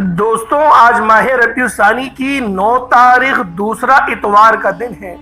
دوستوں، آج ماہ ربیع الثانی کی 9 تاریخ دوسرا اتوار کا دن ہے،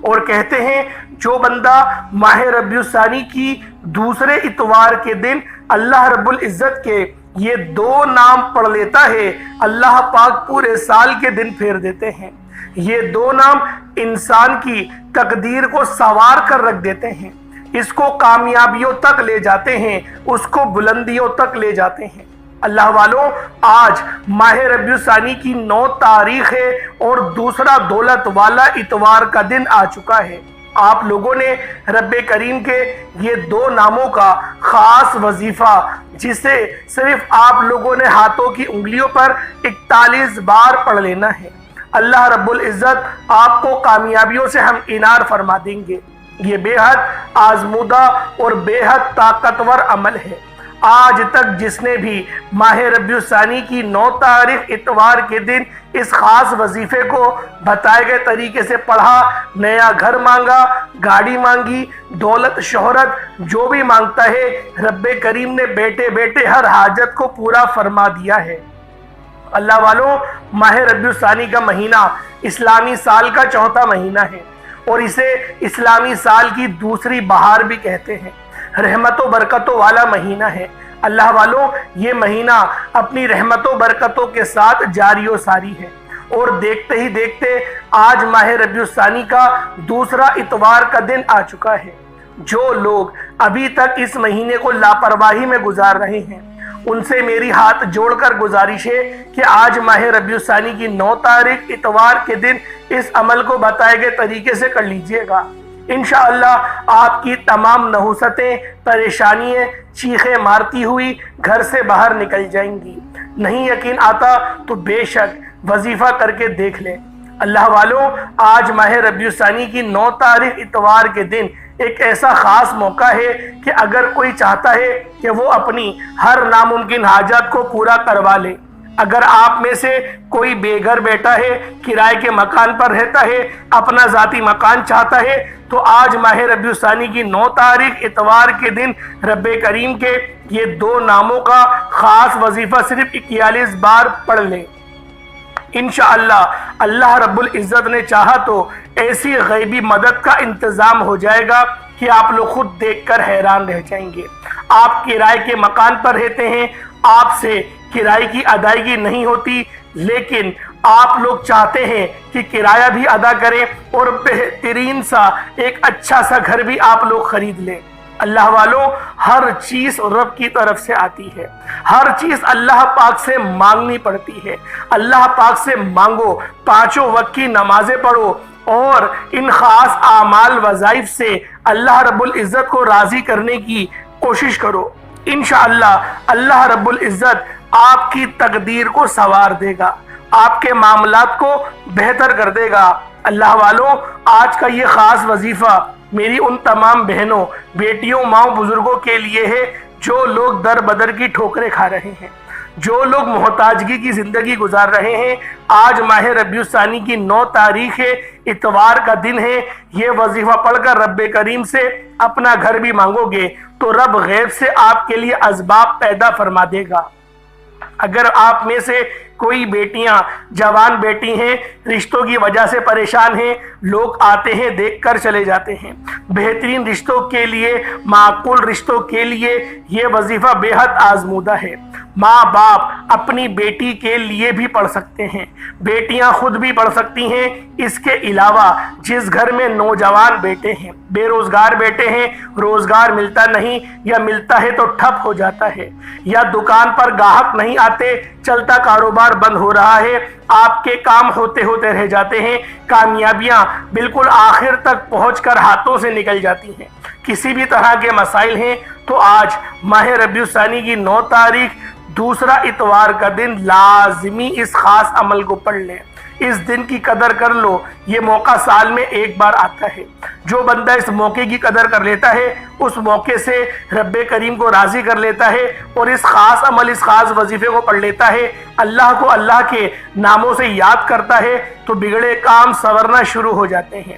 اور کہتے ہیں جو بندہ ماہ ربیع الثانی کی دوسرے اتوار کے دن اللہ رب العزت کے یہ 2 نام پڑھ لیتا ہے، اللہ پاک پورے سال کے دن پھیر دیتے ہیں۔ یہ 2 نام انسان کی تقدیر کو سنوار کر رکھ دیتے ہیں، اس کو کامیابیوں تک لے جاتے ہیں، اس کو بلندیوں تک لے جاتے ہیں۔ اللہ والوں، آج ماہ ربیع الثانی کی 9 تاریخ ہے اور دوسرا دولت والا اتوار کا دن آ چکا ہے۔ آپ لوگوں نے رب کریم کے یہ 2 ناموں کا خاص وظیفہ، جسے صرف آپ لوگوں نے ہاتھوں کی انگلیوں پر 41 بار پڑھ لینا ہے۔ اللہ رب العزت آپ کو کامیابیوں سے ہم انار فرما دیں گے۔ یہ بے حد آزمودہ اور بے حد طاقتور عمل ہے۔ آج تک جس نے بھی ماہ ربیع الثانی کی 9 تاریخ اتوار کے دن اس خاص وظیفے کو بتائے گئے طریقے سے پڑھا، نیا گھر مانگا، گاڑی مانگی، دولت شہرت جو بھی مانگتا ہے، رب کریم نے بیٹے بیٹے ہر حاجت کو پورا فرما دیا ہے۔ اللہ والوں، ماہ ربیع الثانی کا مہینہ اسلامی سال کا 4تھا مہینہ ہے، اور اسے اسلامی سال کی دوسری بہار بھی کہتے ہیں۔ رحمت و برکتوں والا مہینہ ہے۔ اللہ والوں، یہ مہینہ اپنی رحمت و برکتوں کے ساتھ جاری و ساری ہے، اور دیکھتے ہی دیکھتے آج ماہ ربیع الثانی کا دوسرا اتوار کا دن آ چکا ہے۔ جو لوگ ابھی تک اس مہینے کو لاپرواہی میں گزار رہے ہیں، ان سے میری ہاتھ جوڑ کر گزارش ہے کہ آج ماہ ربیع الثانی کی 9 تاریخ اتوار کے دن اس عمل کو بتائے گئے طریقے سے کر لیجئے گا۔ انشاءاللہ آپ کی تمام نحوستیں، پریشانیاں چیخیں مارتی ہوئی گھر سے باہر نکل جائیں گی۔ نہیں یقین آتا تو بے شک وظیفہ کر کے دیکھ لیں۔ اللہ والوں، آج ماہ ربیع الثانی کی 9 تاریخ اتوار کے دن ایک ایسا خاص موقع ہے کہ اگر کوئی چاہتا ہے کہ وہ اپنی ہر ناممکن حاجت کو پورا کروا لے۔ اگر آپ میں سے کوئی بے گھر بیٹا ہے، کرائے کے مکان پر رہتا ہے، اپنا ذاتی مکان چاہتا ہے، تو آج ماہ ربیع الثانی کی 9 تاریخ اتوار کے دن رب کریم کے یہ 2 ناموں کا خاص وظیفہ صرف 41 بار پڑھ لیں۔ انشاءاللہ اللہ رب العزت نے چاہا تو ایسی غیبی مدد کا انتظام ہو جائے گا کہ آپ لوگ خود دیکھ کر حیران رہ جائیں گے۔ آپ کرائے کے مکان پر رہتے ہیں، آپ سے کرائے کی ادائیگی نہیں ہوتی، لیکن آپ لوگ چاہتے ہیں کہ کرایہ بھی ادا کریں اور بہترین سا ایک اچھا سا گھر بھی آپ لوگ خرید لیں۔ اللہ والوں، ہر چیز رب کی طرف سے آتی ہے، ہر چیز اللہ پاک سے مانگنی پڑتی ہے۔ اللہ پاک سے مانگو، 5 وقت کی نمازیں پڑھو، اور ان خاص اعمال وظائف سے اللہ رب العزت کو راضی کرنے کی کوشش کرو۔ انشاءاللہ اللہ رب العزت آپ کی تقدیر کو سنوار دے گا، آپ کے معاملات کو بہتر کر دے گا۔ اللہ والوں، آج کا یہ خاص وظیفہ میری ان تمام بہنوں، بیٹیوں، ماؤں، بزرگوں کے لیے ہے جو لوگ در بدر کی ٹھوکریں کھا رہے ہیں، جو لوگ محتاجگی کی زندگی گزار رہے ہیں۔ آج ماہ ربیع الثانی کی 9 تاریخ ہے، اتوار کا دن ہے۔ یہ وظیفہ پڑھ کر رب کریم سے اپنا گھر بھی مانگو گے تو رب غیب سے آپ کے لیے اسباب پیدا فرما دے گا۔ اگر آپ میں سے کوئی بیٹیاں، جوان بیٹی ہیں، رشتوں کی وجہ سے پریشان ہیں، لوگ آتے ہیں دیکھ کر چلے جاتے ہیں، بہترین رشتوں کے لیے، معقول رشتوں کے لیے یہ وظیفہ بے حد آزمودہ ہے۔ ماں باپ اپنی بیٹی کے لیے بھی پڑھ سکتے ہیں، بیٹیاں خود بھی پڑھ سکتی ہیں۔ اس کے علاوہ جس گھر میں نوجوان بیٹے ہیں، بے روزگار بیٹے ہیں، روزگار ملتا نہیں، یا ملتا ہے تو ٹھپ ہو جاتا ہے، یا دکان پر گاہک نہیں آتے، چلتا کاروبار بند ہو رہا ہے، آپ کے کام ہوتے ہوتے رہ جاتے ہیں، کامیابیاں بالکل آخر تک پہنچ کر ہاتھوں سے نکل جاتی ہیں، کسی بھی طرح کے مسائل ہیں، تو آج ماہ ربیع الثانی کی 9 تاریخ دوسرا اتوار کا دن لازمی اس خاص عمل کو پڑھ لیں۔ اس دن کی قدر کر لو، یہ موقع سال میں ایک بار آتا ہے۔ جو بندہ اس موقع کی قدر کر لیتا ہے، اس موقع سے رب کریم کو راضی کر لیتا ہے، اور اس خاص عمل، اس خاص وظیفے کو پڑھ لیتا ہے، اللہ کو اللہ کے ناموں سے یاد کرتا ہے، تو بگڑے کام سنورنا شروع ہو جاتے ہیں۔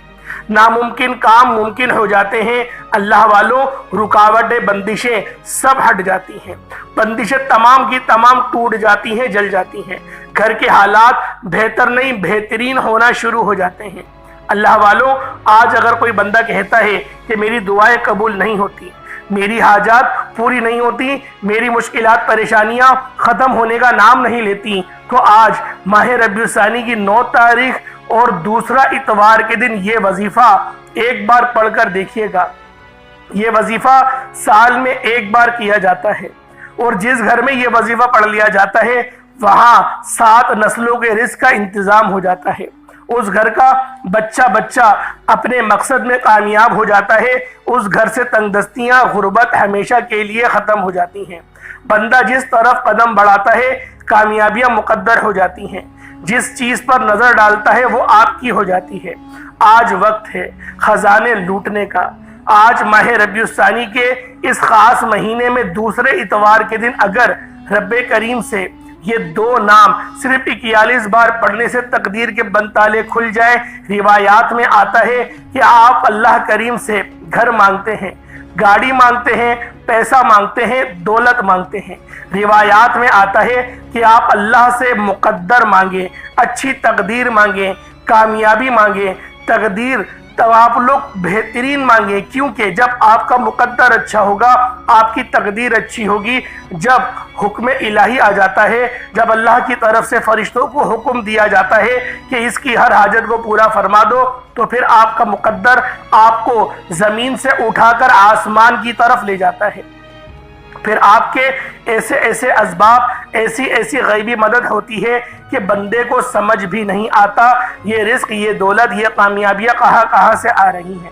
ناممکن کام ممکن ہو جاتے ہیں۔ اللہ والوں، رکاوٹیں، بندشیں سب ہٹ جاتی ہیں، بندشیں تمام کی تمام ٹوٹ جاتی ہیں، جل جاتی ہیں، گھر کے حالات بہتر نہیں بہترین ہونا شروع ہو جاتے ہیں۔ اللہ والوں، آج اگر کوئی بندہ کہتا ہے کہ میری دعائیں قبول نہیں ہوتی، میری حاجات پوری نہیں ہوتی، میری مشکلات پریشانیاں ختم ہونے کا نام نہیں لیتی، تو آج ماہ ربیع الثانی کی 9 تاریخ اور دوسرا اتوار کے دن یہ وظیفہ ایک بار پڑھ کر دیکھیے گا۔ یہ وظیفہ سال میں ایک بار کیا جاتا ہے، اور جس گھر میں یہ وظیفہ پڑھ لیا جاتا ہے وہاں 7 نسلوں کے رزق کا انتظام ہو جاتا ہے، اس گھر کا بچہ اپنے مقصد میں کامیاب ہو جاتا ہے، اس گھر سے تنگ دستیاں، غربت ہمیشہ کے لیے ختم ہو جاتی ہیں، بندہ جس طرف قدم بڑھاتا ہے کامیابیاں مقدر ہو جاتی ہیں، جس چیز پر نظر ڈالتا ہے وہ آپ کی ہو جاتی ہے۔ آج وقت ہے خزانے لوٹنے کا۔ آج ماہ ربیع الثانی کے اس خاص مہینے میں دوسرے اتوار کے دن اگر رب کریم سے یہ 2 نام صرف 41 بار پڑھنے سے تقدیر کے بند تالے کھل جائیں۔ روایات میں آتا ہے کہ آپ اللہ کریم سے گھر مانگتے ہیں، گاڑی مانگتے ہیں، پیسہ مانگتے ہیں، دولت مانگتے ہیں۔ روایات میں آتا ہے کہ آپ اللہ سے مقدر مانگیں، اچھی تقدیر مانگیں، کامیابی مانگیں، تقدیر تو آپ لوگ بہترین مانگیں، کیونکہ جب آپ کا مقدر اچھا ہوگا آپ کی تقدیر اچھی ہوگی۔ جب حکم الہی آ جاتا ہے، جب اللہ کی طرف سے فرشتوں کو حکم دیا جاتا ہے کہ اس کی ہر حاجت کو پورا فرما دو، تو پھر آپ کا مقدر آپ کو زمین سے اٹھا کر آسمان کی طرف لے جاتا ہے۔ پھر آپ کے ایسے اسباب، ایسی غیبی مدد ہوتی ہے کہ بندے کو سمجھ بھی نہیں آتا یہ رزق، یہ دولت، یہ کامیابیاں کہاں سے آ رہی ہیں۔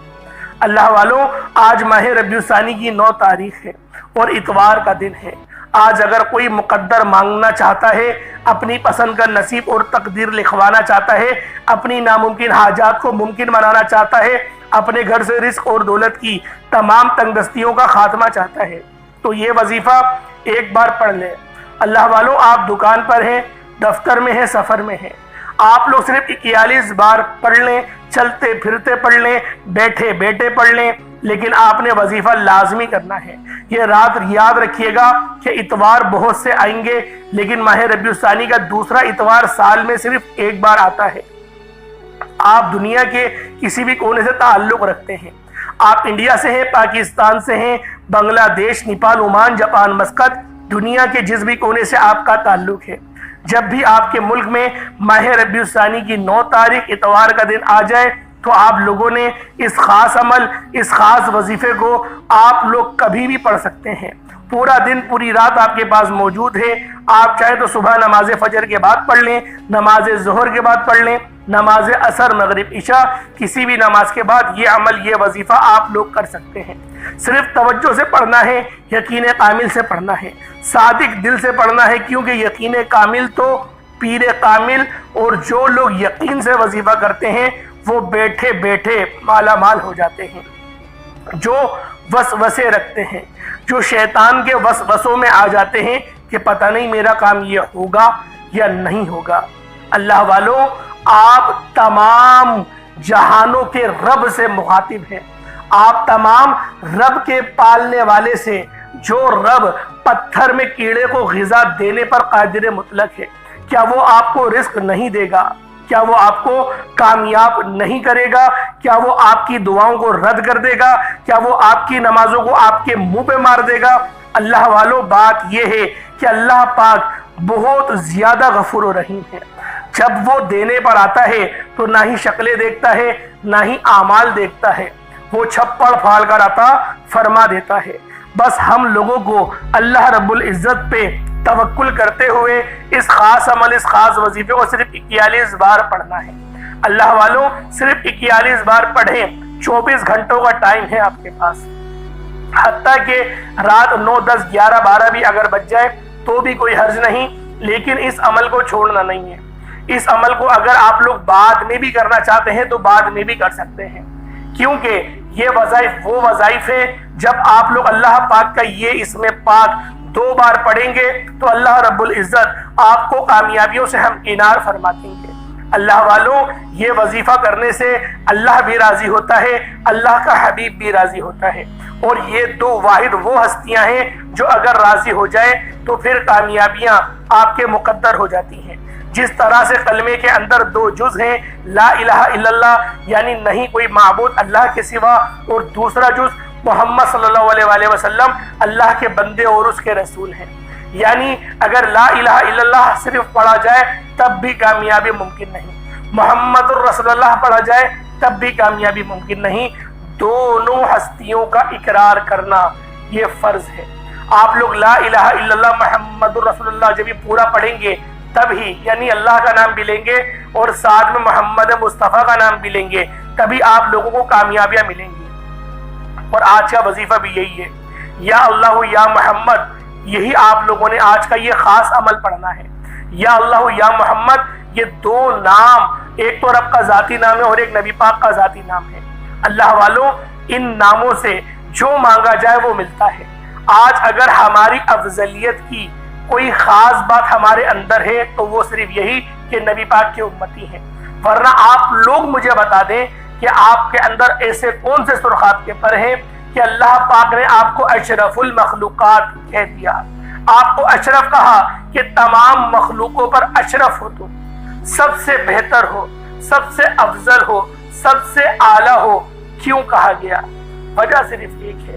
اللہ والوں، آج ماہ ربیع الثانی کی 9 تاریخ ہے اور اتوار کا دن ہے۔ آج اگر کوئی مقدر مانگنا چاہتا ہے، اپنی پسند کا نصیب اور تقدیر لکھوانا چاہتا ہے، اپنی ناممکن حاجات کو ممکن بنانا چاہتا ہے، اپنے گھر سے رزق اور دولت کی تمام تنگ دستیوں کا خاتمہ چاہتا ہے، تو یہ وظیفہ ایک بار پڑھ لیں۔ اللہ والوں، آپ دکان پر ہیں، دفتر میں ہیں، سفر میں ہیں، آپ لوگ صرف 41 بار پڑھ لیں، چلتے پھرتے پڑھ لیں، بیٹھے بیٹھے پڑھ لیں، لیکن آپ نے وظیفہ لازمی کرنا ہے۔ یہ رات یاد رکھیے گا کہ اتوار بہت سے آئیں گے، لیکن ماہ ربیع الثانی کا دوسرا اتوار سال میں صرف ایک بار آتا ہے۔ آپ دنیا کے کسی بھی کونے سے تعلق رکھتے ہیں، آپ انڈیا سے ہیں، پاکستان سے ہیں، بنگلہ دیش، نیپال، عمان، جاپان، مسقط، دنیا کے جس بھی کونے سے آپ کا تعلق ہے، جب بھی آپ کے ملک میں ماہ ربیع الثانی کی 9 تاریخ اتوار کا دن آ جائے تو آپ لوگوں نے اس خاص عمل، اس خاص وظیفے کو آپ لوگ کبھی بھی پڑھ سکتے ہیں۔ پورا دن، پوری رات آپ کے پاس موجود ہے۔ آپ چاہے تو صبح نماز فجر کے بعد پڑھ لیں، نماز ظہر کے بعد پڑھ لیں، نماز عصر، مغرب، عشاء، کسی بھی نماز کے بعد یہ عمل، یہ وظیفہ آپ لوگ کر سکتے ہیں۔ صرف توجہ سے پڑھنا ہے، یقین کامل سے پڑھنا ہے، صادق دل سے پڑھنا ہے، کیونکہ یقین کامل تو پیر کامل، اور جو لوگ یقین سے وظیفہ کرتے ہیں وہ بیٹھے بیٹھے مالا مال ہو جاتے ہیں۔ جو وسوسے رکھتے ہیں، جو شیطان کے وسوسوں میں آ جاتے ہیں کہ پتہ نہیں میرا کام یہ ہوگا یا نہیں ہوگا۔ اللہ والوں، آپ تمام جہانوں کے رب سے مخاطب ہیں، آپ تمام رب کے پالنے والے سے، جو رب پتھر میں کیڑے کو غذا دینے پر قادر مطلق ہے۔ کیا وہ آپ کو رزق نہیں دے گا؟ کیا وہ آپ کو کامیاب نہیں کرے گا؟ کیا وہ آپ کی دعاؤں کو رد کر دے گا؟ کیا وہ آپ کی نمازوں کو آپ کے منہ پہ مار دے گا؟ اللہ والوں، بات یہ ہے کہ اللہ پاک بہت زیادہ غفور و رحیم ہے۔ جب وہ دینے پر آتا ہے تو نہ ہی شکلیں دیکھتا ہے، نہ ہی اعمال دیکھتا ہے، وہ چھپڑ پھاڑ کر عطا فرما دیتا ہے۔ بس ہم لوگوں کو اللہ رب العزت پہ توکل کرتے ہوئے اس خاص عمل، اس خاص وظیفے کو صرف 41 بار پڑھنا ہے۔ اللہ والوں، صرف 41 بار پڑھیں، 24 گھنٹوں کا ٹائم ہے آپ کے پاس، حتیٰ کہ رات 9، 10، 11، 12 بھی اگر بج جائے تو بھی کوئی حرج نہیں، لیکن اس عمل کو چھوڑنا نہیں ہے۔ اس عمل کو اگر آپ لوگ بعد میں بھی کرنا چاہتے ہیں تو بعد میں بھی کر سکتے ہیں، کیونکہ یہ وظائف وہ وظائف ہیں جب آپ لوگ اللہ پاک کا یہ اسم پاک 2 بار پڑھیں گے تو اللہ رب العزت آپ کو کامیابیوں سے ہمکنار فرما دیں گے۔ اللہ والوں، یہ وظیفہ کرنے سے اللہ بھی راضی ہوتا ہے، اللہ کا حبیب بھی راضی ہوتا ہے، اور یہ دو واحد وہ ہستیاں ہیں جو اگر راضی ہو جائے تو پھر کامیابیاں آپ کے مقدر ہو جاتی ہیں۔ جس طرح سے کلمے کے اندر دو جز ہیں، لا الہ الا اللہ یعنی نہیں کوئی معبود اللہ کے سوا، اور دوسرا جز محمد صلی اللہ علیہ وآلہ وسلم اللہ کے بندے اور اس کے رسول ہیں، یعنی اگر لا الہ الا اللہ صرف پڑھا جائے تب بھی کامیابی ممکن نہیں، محمد الرسول اللہ پڑھا جائے تب بھی کامیابی ممکن نہیں۔ دونوں ہستیوں کا اقرار کرنا یہ فرض ہے۔ آپ لوگ لا الہ الا اللہ محمد الرسول اللہ جب یہ پورا پڑھیں گے تب ہی، یعنی اللہ کا نام بھی لیں گے اور ساتھ میں محمد مصطفیٰ کا نام بھی لیں گے، تبھی آپ لوگوں کو کامیابیاں ملیں گی۔ اور آج کا وظیفہ بھی یہی ہے، یا اللہ یا محمد، یہی آپ لوگوں نے آج کا یہ خاص عمل پڑھنا ہے۔ یا اللہ یا محمد، یہ دو نام، ایک تو رب کا ذاتی نام ہے اور ایک نبی پاک کا ذاتی نام ہے۔ اللہ والوں، ان ناموں سے جو مانگا جائے وہ ملتا ہے۔ آج اگر ہماری افضلیت کی کوئی خاص بات ہمارے اندر ہے تو وہ صرف یہی کہ نبی پاک کے امتی ہیں، ورنہ آپ لوگ مجھے بتا دیں کہ آپ کے اندر ایسے کون سے سرخاب کے پر ہیں کہ اللہ پاک نے آپ کو اشرف المخلوقات کہہ دیا، آپ کو اشرف کہا کہ تمام مخلوقوں پر اشرف ہو، تو سب سے بہتر ہو، سب سے افضل ہو، سب سے اعلیٰ ہو۔ کیوں کہا گیا؟ وجہ صرف ایک ہے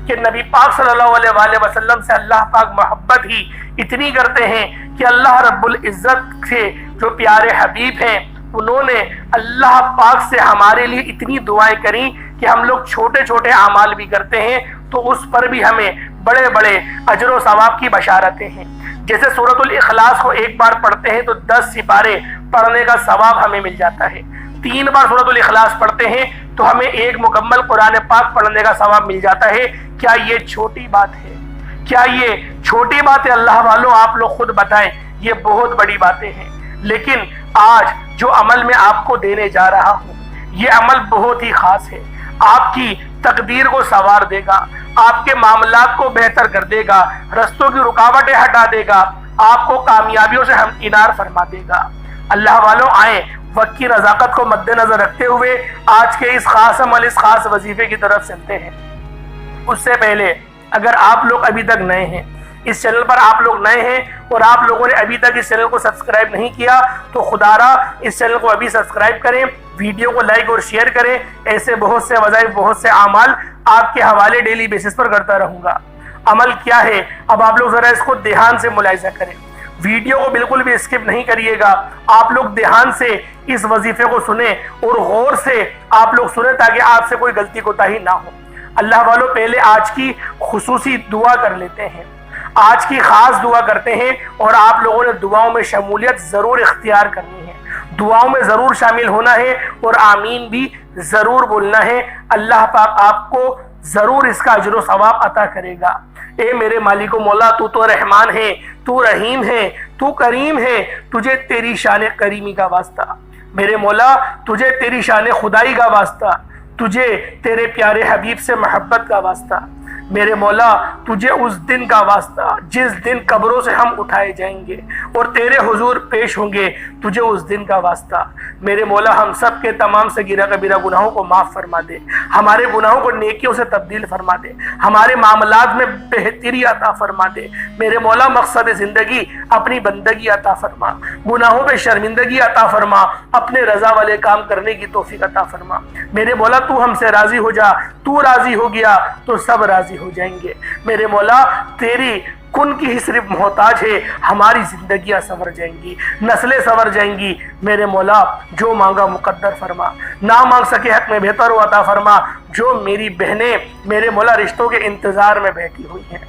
کہ نبی پاک صلی اللہ علیہ وآلہ وسلم سے اللہ پاک محبت ہی اتنی کرتے ہیں کہ اللہ رب العزت سے جو پیارے حبیب ہیں انہوں نے اللہ پاک سے ہمارے لیے اتنی دعائیں کریں کہ ہم لوگ چھوٹے چھوٹے اعمال بھی کرتے ہیں تو اس پر بھی ہمیں بڑے بڑے اجر و ثواب کی بشارتیں ہیں۔ جیسے سورۃ الاخلاص کو ایک بار پڑھتے ہیں تو 10 سپارے پڑھنے کا ثواب ہمیں مل جاتا ہے، 3 بار سورۃ الاخلاص پڑھتے ہیں تو ہمیں ایک مکمل قرآن پاک پڑھنے کا ثواب مل جاتا ہے۔ کیا یہ چھوٹی بات ہے؟ کیا یہ چھوٹی بات ہے؟ اللہ والوں، آپ لوگ خود بتائیں، یہ بہت بڑی باتیں ہیں۔ لیکن آج جو عمل میں آپ کو دینے جا رہا ہوں یہ عمل بہت ہی خاص ہے، آپ کی تقدیر کو سنوار دے گا، آپ کے معاملات کو بہتر کر دے گا، رستوں کی رکاوٹیں ہٹا دے گا، آپ کو کامیابیوں سے ہمکنار فرما دے گا۔ اللہ والوں، آئیں وقت کی نزاکت کو مد نظر رکھتے ہوئے آج کے اس خاص عمل، اس خاص وظیفے کی طرف چلتے ہیں۔ اس سے پہلے اگر آپ لوگ ابھی تک نئے ہیں، اس چینل پر آپ لوگ نئے ہیں اور آپ لوگوں نے ابھی تک اس چینل کو سبسکرائب نہیں کیا تو خدا را اس چینل کو ابھی سبسکرائب کریں، ویڈیو کو لائک اور شیئر کریں۔ ایسے بہت سے وظائف، بہت سے اعمال آپ کے حوالے ڈیلی بیسس پر کرتا رہوں گا۔ عمل کیا ہے؟ اب آپ لوگ ذرا اس کو دھیان سے ملاحظہ کریں، ویڈیو کو بالکل بھی اسکپ نہیں کریے گا، آپ لوگ دھیان سے اس وظیفے کو سنیں اور غور سے آپ لوگ سنیں تاکہ آپ سے کوئی غلطی کوتاہی نہ ہو۔ اللہ والوں، پہلے آج کی خصوصی دعا کر لیتے ہیں، آج کی خاص دعا کرتے ہیں، اور آپ لوگوں نے دعاؤں میں شمولیت ضرور اختیار کرنی ہے، دعاؤں میں ضرور شامل ہونا ہے اور آمین بھی ضرور بولنا ہے۔ اللہ پاک آپ کو ضرور اس کا اجر و ثواب عطا کرے گا۔ اے میرے مالک و مولا، تو رحمان ہے، تو رحیم ہے، تو کریم ہے، تجھے تیری شان کریمی کا واسطہ۔ میرے مولا، تجھے تیری شان خدائی کا واسطہ، تجھے تیرے پیارے حبیب سے محبت کا واسطہ۔ میرے مولا، تجھے اس دن کا واسطہ جس دن قبروں سے ہم اٹھائے جائیں گے اور تیرے حضور پیش ہوں گے، تجھے اس دن کا واسطہ۔ میرے مولا، ہم سب کے تمام صغیرہ کبیرہ گناہوں کو معاف فرما دے، ہمارے گناہوں کو نیکیوں سے تبدیل فرما دے، ہمارے معاملات میں بہتری عطا فرما دے۔ میرے مولا، مقصد زندگی اپنی بندگی عطا فرما، گناہوں پہ شرمندگی عطا فرما، اپنے رضا والے کام کرنے کی توفیق عطا فرما۔ میرے مولا، تو ہم سے راضی ہو جا، تو راضی ہو گیا تو سب راضی ہو جائیں گے۔ میرے مولا، تیری کن کی ہی صرف محتاج ہے، ہماری زندگیاں سنور جائیں گی، نسلیں سنور جائیں گی۔ میرے مولا، جو مانگا مقدر فرما، نہ مانگ سکے حق میں بہتر و عطا فرما۔ جو میری بہنیں میرے مولا رشتوں کے انتظار میں بیٹھی ہوئی ہیں،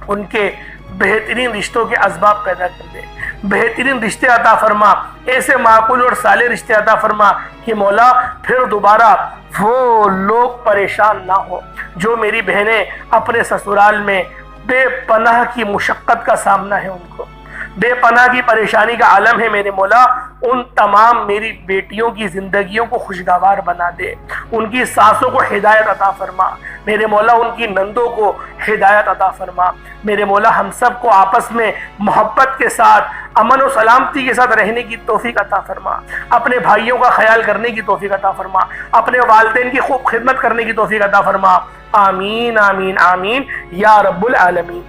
ان کے بہترین رشتوں کے اسباب پیدا کر دے، بہترین رشتے عطا فرما، ایسے معقول اور صالح رشتے عطا فرما کہ مولا پھر دوبارہ وہ لوگ پریشان نہ ہو جو میری بہنیں اپنے سسرال میں بے پناہ کی مشقت کا سامنا ہے، ان کو بے پناہ کی پریشانی کا عالم ہے۔ میرے مولا، ان تمام میری بیٹیوں کی زندگیوں کو خوشگوار بنا دے، ان کی ساسوں کو ہدایت عطا فرما۔ میرے مولا، ان کی نندوں کو ہدایت عطا فرما۔ میرے مولا، ہم سب کو آپس میں محبت کے ساتھ امن و سلامتی کے ساتھ رہنے کی توفیق عطا فرما، اپنے بھائیوں کا خیال کرنے کی توفیق عطا فرما، اپنے والدین کی خوب خدمت کرنے کی توفیق عطا فرما، آمین آمین آمین یا رب العالمین۔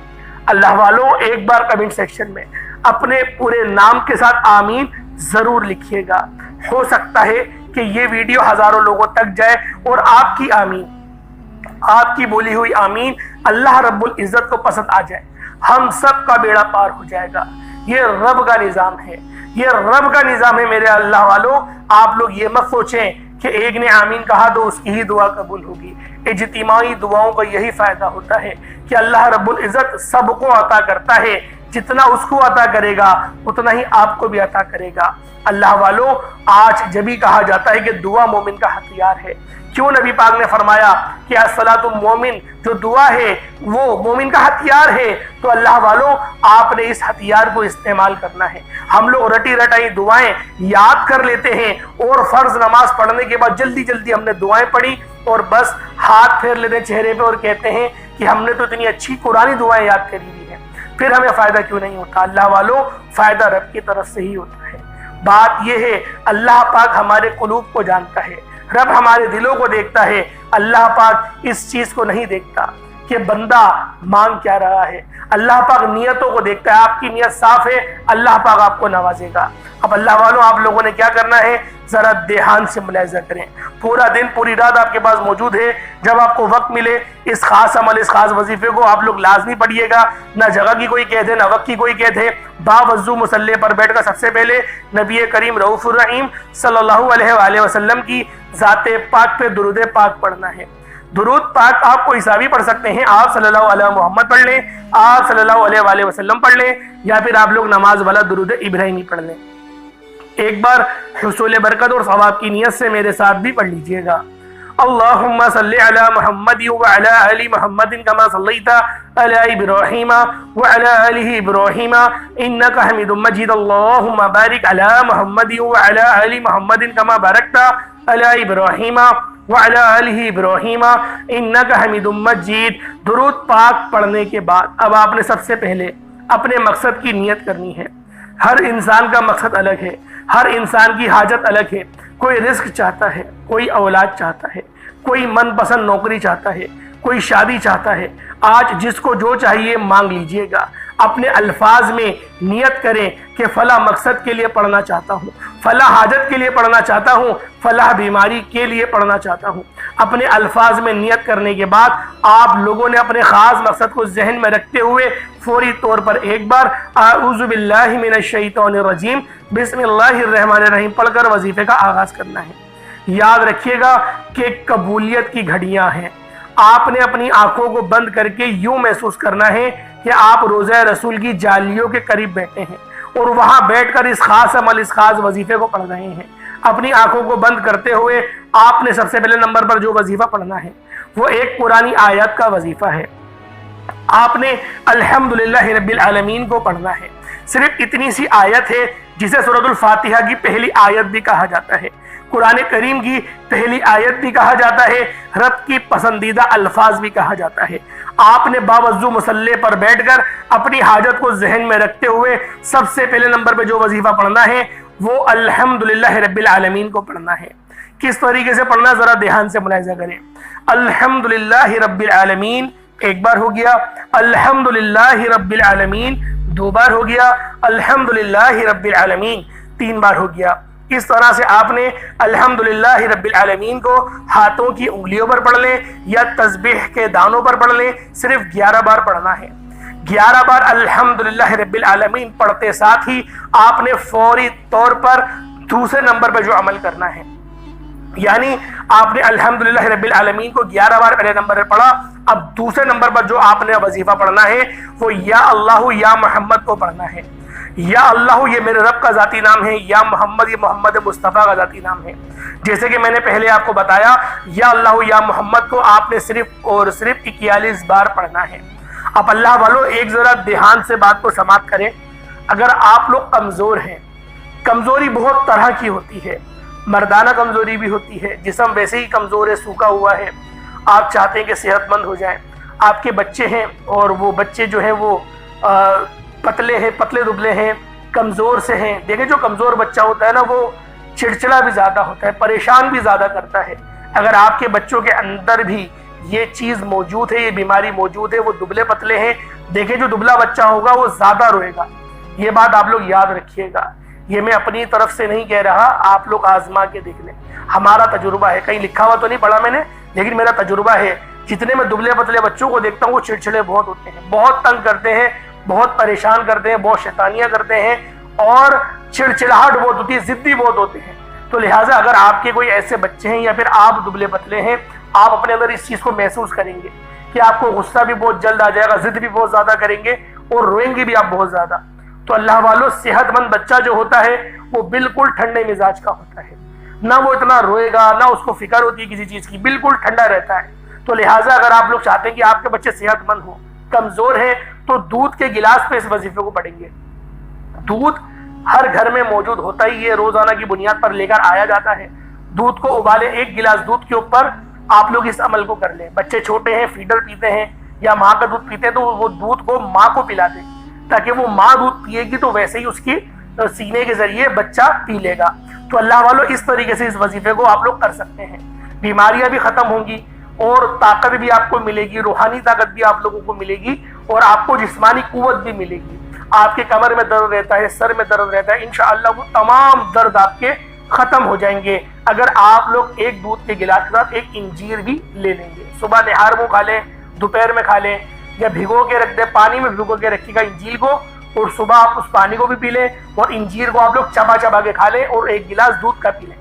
اللہ والوں ایک بار کمنٹ سیکشن میں اپنے پورے نام کے ساتھ آمین ضرور لکھیے گا، ہو سکتا ہے کہ یہ ویڈیو ہزاروں لوگوں تک جائے اور آپ کی آمین، آپ کی بولی ہوئی آمین اللہ رب العزت کو پسند آ جائے، ہم سب کا بیڑا پار ہو جائے گا۔ یہ رب کا نظام ہے، یہ رب کا نظام ہے میرے اللہ والوں۔ آپ لوگ یہ مت سوچیں کہ ایک نے آمین کہا تو اس کی ہی دعا قبول ہوگی۔ اجتماعی دعاؤں کا یہی فائدہ ہوتا ہے کہ اللہ رب العزت سب کو عطا کرتا ہے، جتنا اس کو عطا کرے گا اتنا ہی آپ کو بھی عطا کرے گا۔ اللہ والوں آج جب ہی کہا جاتا ہے کہ دعا مومن کا ہتھیار ہے، کیوں نبی پاک نے فرمایا کہ الصلاۃ مومن، جو دعا ہے وہ مومن کا ہتھیار ہے، تو اللہ والوں آپ نے اس ہتھیار کو استعمال کرنا ہے۔ ہم لوگ رٹی رٹائی دعائیں یاد کر لیتے ہیں اور فرض نماز پڑھنے کے بعد جلدی جلدی ہم نے دعائیں پڑھی اور بس ہاتھ پھیر لیتے ہیں چہرے پہ اور کہتے ہیں کہ ہم نے تو اتنی اچھی قرآنی دعائیں یاد کری ہوئی ہیں، پھر ہمیں فائدہ کیوں نہیں ہوتا؟ اللہ والوں فائدہ رب کی طرف سے ہی ہوتا ہے۔ بات یہ ہے اللہ پاک ہمارے قلوب کو جانتا ہے، رب ہمارے دلوں کو دیکھتا ہے۔ اللہ پاک اس چیز کو نہیں دیکھتا کہ بندہ مانگ کیا رہا ہے، اللہ پاک نیتوں کو دیکھتا ہے۔ آپ کی نیت صاف ہے، اللہ پاک آپ کو نوازے گا۔ اب اللہ والوں آپ لوگوں نے کیا کرنا ہے، ذرا دھیان سے ملاحظہ کریں۔ پورا دن پوری رات آپ کے پاس موجود ہے، جب آپ کو وقت ملے اس خاص عمل، اس خاص وظیفے کو آپ لوگ لازمی پڑھیے گا۔ نہ جگہ کی کوئی قید ہے، نہ وقت کی کوئی قید ہے۔ باوضو مصلی پر بیٹھ کر سب سے پہلے نبی کریم رؤوف الرحیم صلی اللہ علیہ وآلہ وسلم کی ذات پاک پہ درود پاک پڑھنا ہے۔ درود پاک آپ کو حسابی پڑھ سکتے ہیں، آپ صلی اللہ علیہ محمد پڑھ لیں، آپ صلی اللہ علیہ وآلہ وسلم پڑھ لیں، یا پھر آپ لوگ نماز والا درود ابراہیمی پڑھ لیں۔ ایک بار حصول برکت اور ثواب کی نیت سے میرے ساتھ بھی پڑھ لیجئے گا۔ اللہم صلی علی محمد وعلی آل محمد کما صلیت علی ابراہیم وعلی آل ابراہیم انکا حمید مجید۔ اللہم بارک علی محمد وعلی آل محمد کما بارکت علی ابراہیم وعلی آل ابراہیم انکا حمید مجید۔ درود پاک پڑھنے کے بعد اب آپ نے سب سے پہلے اپنے مقصد کی نیت کرنی ہے۔ ہر انسان کا مقصد الگ ہے، ہر انسان کی حاجت الگ ہے۔ کوئی رزق چاہتا ہے، کوئی اولاد چاہتا ہے، کوئی من پسند نوکری چاہتا ہے، کوئی شادی چاہتا ہے۔ آج جس کو جو چاہیے مانگ لیجئے گا، اپنے الفاظ میں نیت کریں کہ فلاں مقصد کے لیے پڑھنا چاہتا ہوں، فلاں حاجت کے لیے پڑھنا چاہتا ہوں، فلاں بیماری کے لیے پڑھنا چاہتا ہوں۔ اپنے الفاظ میں نیت کرنے کے بعد آپ لوگوں نے اپنے خاص مقصد کو ذہن میں رکھتے ہوئے فوری طور پر ایک بار اعوذ باللہ من الشیطان الرجیم بسم اللہ الرحمن الرحیم پڑھ کر وظیفے کا آغاز کرنا ہے۔ یاد رکھیے گا کہ قبولیت کی گھڑیاں ہیں۔ آپ نے اپنی آنکھوں کو بند کر کے یوں محسوس کرنا ہے کہ آپ روضہ رسول کی جالیوں کے قریب بیٹھے ہیں اور وہاں بیٹھ کر اس خاص عمل، اس خاص وظیفے کو پڑھ رہے ہیں۔ اپنی آنکھوں کو بند کرتے ہوئے آپ نے سب سے پہلے نمبر پر جو وظیفہ پڑھنا ہے وہ ایک قرآنی آیت کا وظیفہ ہے۔ آپ نے الحمدللہ رب العالمین کو پڑھنا ہے۔ صرف اتنی سی آیت ہے جسے سورۃ الفاتحہ کی پہلی آیت بھی کہا جاتا ہے، قرآن کریم کی پہلی آیت بھی کہا جاتا ہے، رب کی پسندیدہ الفاظ بھی کہا جاتا ہے۔ آپ نے باوضو مصلی پر بیٹھ کر اپنی حاجت کو ذہن میں رکھتے ہوئے سب سے پہلے نمبر پہ جو وظیفہ پڑھنا ہے وہ الحمدللہ رب العالمین کو پڑھنا ہے۔ کس طریقے سے پڑھنا ذرا دھیان سے ملاحظہ کریں۔ الحمدللہ رب العالمین ایک بار ہو گیا، الحمدللہ رب العالمین دو بار ہو گیا، الحمدللہ رب العالمین تین بار ہو گیا۔ اس طرح سے آپ نے الحمدللہ رب العالمین کو ہاتھوں کی انگلیوں پر پڑھ لیں یا تسبیح کے دانوں پر پڑھ لیں، صرف 11 بار پڑھنا ہے۔ 11 بار الحمدللہ رب العالمین پڑھتے ساتھ ہی آپ نے فوری طور پر دوسرے نمبر پہ جو عمل کرنا ہے، یعنی آپ نے الحمدللہ رب العالمین کو 11 بار پہلے نمبر پر پڑھا، اب دوسرے نمبر پر جو آپ نے وظیفہ پڑھنا ہے وہ یا اللہ یا محمد کو پڑھنا ہے۔ یا اللہ یہ میرے رب کا ذاتی نام ہے، یا محمد یہ محمد مصطفیٰ کا ذاتی نام ہے۔ جیسے کہ میں نے پہلے آپ کو بتایا، یا اللہ یا محمد کو آپ نے صرف اور صرف 41 بار پڑھنا ہے۔ اب اللہ والوں ایک ذرا دھیان سے بات کو سماعت کریں۔ اگر آپ لوگ کمزور ہیں، کمزوری بہت طرح کی ہوتی ہے، مردانہ کمزوری بھی ہوتی ہے، جسم ویسے ہی کمزور ہے، سوکھا ہوا ہے، آپ چاہتے ہیں کہ صحت مند ہو جائیں، آپ کے بچے ہیں اور وہ بچے جو ہیں وہ پتلے ہیں، پتلے دبلے ہیں، کمزور سے ہیں. دیکھیں جو کمزور بچہ ہوتا ہے نا وہ چڑچڑا بھی زیادہ ہوتا ہے, پریشان بھی زیادہ کرتا ہے. اگر آپ کے بچوں کے اندر بھی یہ چیز موجود ہے, یہ بیماری موجود ہے, وہ دبلے پتلے ہیں, دیکھیں جو دبلا بچہ ہوگا وہ زیادہ روئے گا. یہ بات آپ لوگ یاد رکھیے گا. یہ میں اپنی طرف سے نہیں کہہ رہا, آپ لوگ آزما کے دیکھ لیں. ہمارا تجربہ ہے, کہیں لکھا ہوا تو نہیں پڑھا میں نے, لیکن میرا تجربہ ہے. جتنے میں دبلے پتلے بچوں کو دیکھتا ہوں وہ چڑچڑے بہت ہوتے ہیں, بہت تنگ کرتے ہیں, بہت پریشان کرتے ہیں, بہت شیطانیاں کرتے ہیں, اور چڑچڑاہٹ بہت ہوتی ہے, ضدی بہت ہوتے ہیں. تو لہٰذا اگر آپ کے کوئی ایسے بچے ہیں یا پھر آپ دبلے پتلے ہیں, آپ اپنے اندر اس چیز کو محسوس کریں گے کہ آپ کو غصہ بھی بہت جلد آ جائے گا, ضد بھی بہت زیادہ کریں گے, اور روئیں گے بھی آپ بہت زیادہ. تو اللہ والوں, صحت مند بچہ جو ہوتا ہے وہ بالکل ٹھنڈے مزاج کا ہوتا ہے, نہ وہ اتنا روئے گا, نہ اس کو فکر ہوتی ہے کسی چیز کی, بالکل ٹھنڈا رہتا ہے. تو لہٰذا اگر آپ لوگ چاہتے ہیں کہ آپ کے بچے صحت مند ہوں, کمزور ہیں, تو دودھ کے گلاس پہ اس وظیفے کو پڑھیں گے. دودھ ہر گھر میں موجود ہوتا ہی ہے, روزانہ کی بنیاد پر لے کر آیا جاتا ہے. دودھ کو ابالے, ایک گلاس دودھ کے اوپر آپ لوگ اس عمل کو کر لیں. بچے چھوٹے ہیں, فیڈر پیتے ہیں یا ماں کا دودھ پیتے ہیں, تو وہ دودھ کو ماں کو پلا دیں, تاکہ وہ ماں دودھ پیے گی تو ویسے ہی اس کی سینے کے ذریعے بچہ پی لے گا. تو اللہ والوں اس طریقے سے اس وظیفے کو آپ لوگ کر سکتے ہیں. بیماریاں بھی ختم ہوں گی, اور طاقت بھی آپ کو ملے گی, روحانی طاقت بھی آپ لوگوں کو ملے گی, اور آپ کو جسمانی قوت بھی ملے گی. آپ کے کمر میں درد رہتا ہے, سر میں درد رہتا ہے, انشاءاللہ وہ تمام درد آپ کے ختم ہو جائیں گے اگر آپ لوگ ایک دودھ کے گلاس کے ساتھ ایک انجیر بھی لے لیں گے. صبح نہار منہ کھا لیں, دوپہر میں کھا لیں, یا بھگو کے رکھ دیں, پانی میں بھگو کے رکھیے گا انجیر کو, اور صبح آپ اس پانی کو بھی پی لیں, اور انجیر کو آپ لوگ چبا چبا کے کھا لیں, اور ایک گلاس دودھ کا پی لیں.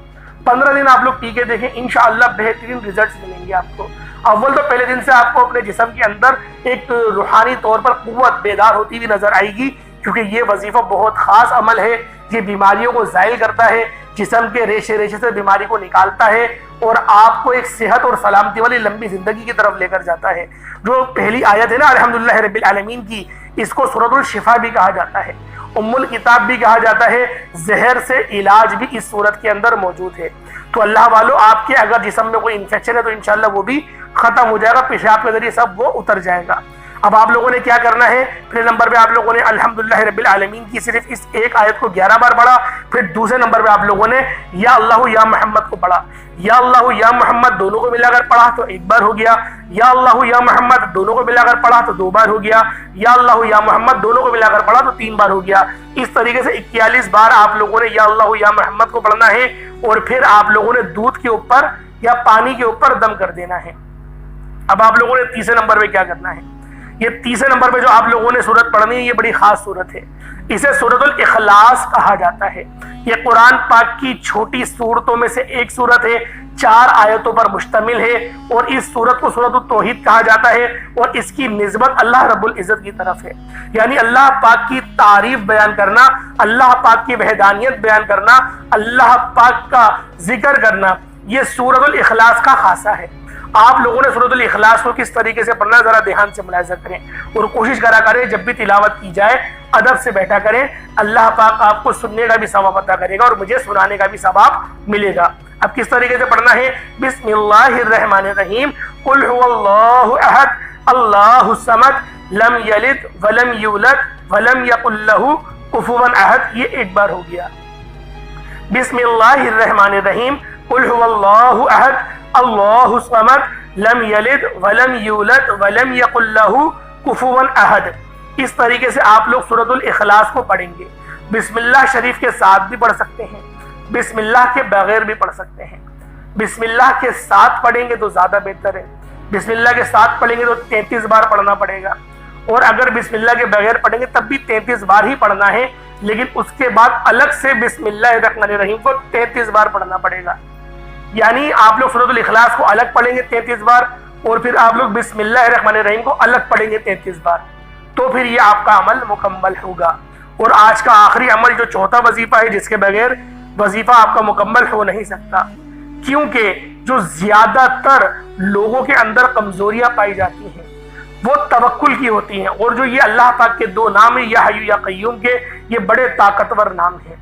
15 دن آپ لوگ پی کے دیکھیں, انشاءاللہ بہترین ریزلٹس ملیں گے آپ کو. اول تو پہلے دن سے آپ کو اپنے جسم کے اندر ایک روحانی طور پر قوت بیدار ہوتی ہوئی نظر آئے گی, کیونکہ یہ وظیفہ بہت خاص عمل ہے. یہ بیماریوں کو زائل کرتا ہے, جسم کے ریشے ریشے سے بیماری کو نکالتا ہے, اور آپ کو ایک صحت اور سلامتی والی لمبی زندگی کی طرف لے کر جاتا ہے. جو پہلی آیت ہے نا الحمدللہ رب العالمین کی, اس کو سورۃ الشفا بھی کہا جاتا ہے, ام الکتاب بھی کہا جاتا ہے. زہر سے علاج بھی اس سورت کے اندر موجود ہے. تو اللہ والو, آپ کے اگر جسم میں کوئی انفیکشن ہے تو انشاءاللہ وہ بھی ختم ہو جائے گا, پیشاب کے ذریعے سب وہ اتر جائے گا. اب آپ لوگوں نے کیا کرنا ہے, پہلے نمبر پہ آپ لوگوں نے الحمدللہ رب العالمین کی صرف اس ایک آیت کو 11 بار پڑھا. پھر دوسرے نمبر پہ آپ لوگوں نے یا اللہ یا محمد کو پڑھا. یا اللہ یا محمد دونوں کو ملا کر پڑھا تو ایک بار ہو گیا, یا اللہ یا محمد دونوں کو ملا کر پڑھا تو 2 بار ہو گیا, یا اللہ یا محمد دونوں کو ملا کر پڑھا تو 3 بار ہو گیا. اس طریقے سے 41 بار آپ لوگوں نے یا اللہ یا محمد کو پڑھنا ہے, اور پھر آپ لوگوں نے دودھ کے اوپر یا پانی کے اوپر دم کر دینا ہے. اب آپ لوگوں نے تیسرے نمبر پہ کیا کرنا ہے, یہ تیسرے نمبر پہ جو آپ لوگوں نے سورت پڑھنی ہے, یہ بڑی خاص سورت ہے. اسے سورۃ الاخلاص کہا جاتا ہے. یہ قرآن پاک کی چھوٹی سورتوں میں سے ایک سورت ہے, 4 آیتوں پر مشتمل ہے, اور اس سورت کو سورۃ التوحید کہا جاتا ہے, اور اس کی نسبت اللہ رب العزت کی طرف ہے. یعنی اللہ پاک کی تعریف بیان کرنا, اللہ پاک کی وحدانیت بیان کرنا, اللہ پاک کا ذکر کرنا, یہ سورۃ الاخلاص کا خاصہ ہے. آپ لوگوں نے سورۃ الاخلاص کو کس طریقے سے پڑھنا ہے ذرا دھیان سے ملاحظہ کریں, اور کوشش کرا کریں جب بھی تلاوت کی جائے ادب سے بیٹھا کریں. اللہ پاک آپ کو سننے کا بھی ثواب عطا کرے گا, اور مجھے سنانے کا بھی ثواب ملے گا. اب کس طریقے سے پڑھنا ہے, بسم اللہ الرحمن الرحیم, قل هو اللہ احد اللہ الصمد لم یلد ولم یولد ولم یکن لہ کفوا احد. یہ ایک بار ہو گیا. بسم اللہ الرحمن الرحیم, قل هو اللہ احد اللہ الصمد لم یلد ولم یولد ولم یکن لہ کفوا احد. اس طریقے سے آپ لوگ سورۃ الاخلاص کو پڑھیں گے. بسم اللہ شریف کے ساتھ بھی پڑھ سکتے ہیں, بسم اللہ کے بغیر بھی پڑھ سکتے ہیں. بسم اللہ کے ساتھ پڑھیں گے تو زیادہ بہتر ہے. بسم اللہ کے ساتھ پڑھیں گے تو 33 بار پڑھنا پڑے گا, اور اگر بسم اللہ کے بغیر پڑھیں گے تب بھی 33 بار ہی پڑھنا ہے, لیکن اس کے بعد الگ سے بسم اللہ الرحمن الرحیم کو 33 بار پڑھنا پڑے گا. یعنی آپ لوگ سورۃ الاخلاص کو الگ پڑھیں گے 33 بار, اور پھر آپ لوگ بسم اللہ الرحمن الرحیم کو الگ پڑھیں گے 33 بار, تو پھر یہ آپ کا عمل مکمل ہوگا. اور آج کا آخری عمل جو چوتھا وظیفہ ہے, جس کے بغیر وظیفہ آپ کا مکمل ہو نہیں سکتا, کیونکہ جو زیادہ تر لوگوں کے اندر کمزوریاں پائی جاتی ہیں وہ توکل کی ہوتی ہیں, اور جو یہ اللہ پاک کے 2 نام ہیں یا حی یا قیوم کے, یہ بڑے طاقتور نام ہیں,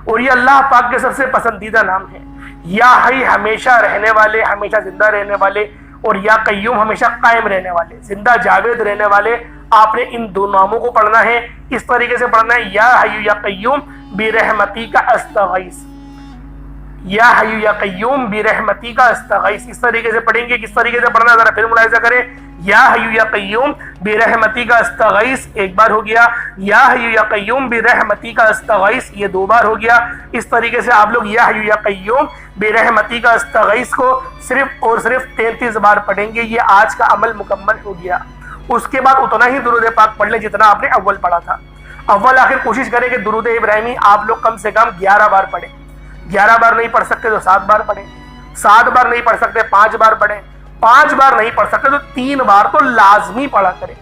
اور یہ اللہ پاک کے سب سے پسندیدہ نام ہیں. یا حی ہمیشہ رہنے والے, ہمیشہ زندہ رہنے والے, اور یا قیوم ہمیشہ قائم رہنے والے، زندہ جاوید رہنے والے، آپ نے ان دو ناموں کو پڑھنا ہے۔ اس طریقے سے پڑھنا ہے یا حی یا قیوم برحمتی کا استغیث، یا حی یا قیوم برحمتی کا استغیث، اس طریقے سے پڑھیں گے۔ کس طریقے سے پڑھنا ہے ذرا پھر ملاحظہ کریں، یا حی یا قیوم برحمتی کا استغیث ایک بار ہو گیا، یا حی یا قیوم برحمتی کا استغیث یہ دو بار ہو گیا۔ اس طریقے سے آپ لوگ یا حی یا قیوم برحمتی کا استغیث کو صرف اور صرف 33 بار پڑھیں گے۔ یہ آج کا عمل مکمل ہو گیا۔ اس کے بعد اتنا ہی درود پاک پڑھ لیں جتنا آپ نے اول پڑھا تھا۔ اول آخر کوشش کریں کہ درود ابراہیمی آپ لوگ کم سے کم 11 بار پڑھیں۔ 11 بار نہیں پڑھ سکتے تو 7 بار پڑھیں، 7 بار نہیں پڑھ سکتے 5 بار پڑھیں، 5 بار نہیں پڑھ سکتے تو 3 بار تو لازمی پڑھا کریں،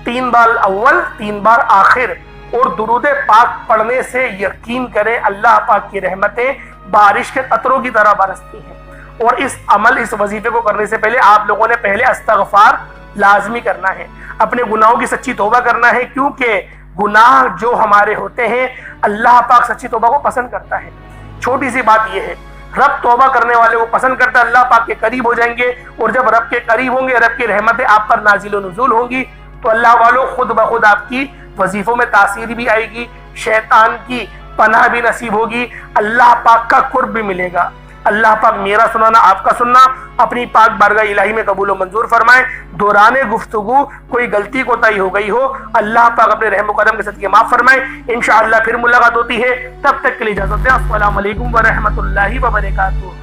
3 بار اول 3 بار آخر۔ اور درود پاک پڑھنے سے یقین کریں اللہ پاک کی رحمتیں بارش کے قطروں کی طرح برستی ہیں۔ اور اس عمل اس وظیفے کو کرنے سے پہلے آپ لوگوں نے پہلے استغفار لازمی کرنا ہے، اپنے گناہوں کی سچی توبہ کرنا ہے، کیونکہ گناہ جو ہمارے ہوتے ہیں اللہ پاک سچی توبہ کو پسند کرتا ہے۔ چھوٹی سی بات یہ ہے، رب توبہ کرنے والے کو پسند کرتا ہے، اللہ پاک کے قریب ہو جائیں گے، اور جب رب کے قریب ہوں گے رب کی رحمتیں آپ پر نازل و نزول ہوں گی تو اللہ والوں خود بخود آپ کی وظیفوں میں تاثیر بھی آئے گی، شیطان کی پناہ بھی نصیب ہوگی، اللہ پاک کا قرب بھی ملے گا۔ اللہ پاک میرا سنانا آپ کا سننا اپنی پاک بارگاہ الہی میں قبول و منظور فرمائے۔ دوران گفتگو کوئی غلطی کوتاہی ہو گئی ہو اللہ پاک اپنے رحم و کرم کے صدقے معاف فرمائے۔ انشاءاللہ پھر ملاقات ہوتی ہے، تب تک کے لیے اجازت دیں۔ السلام علیکم ورحمۃ اللہ وبرکاتہ۔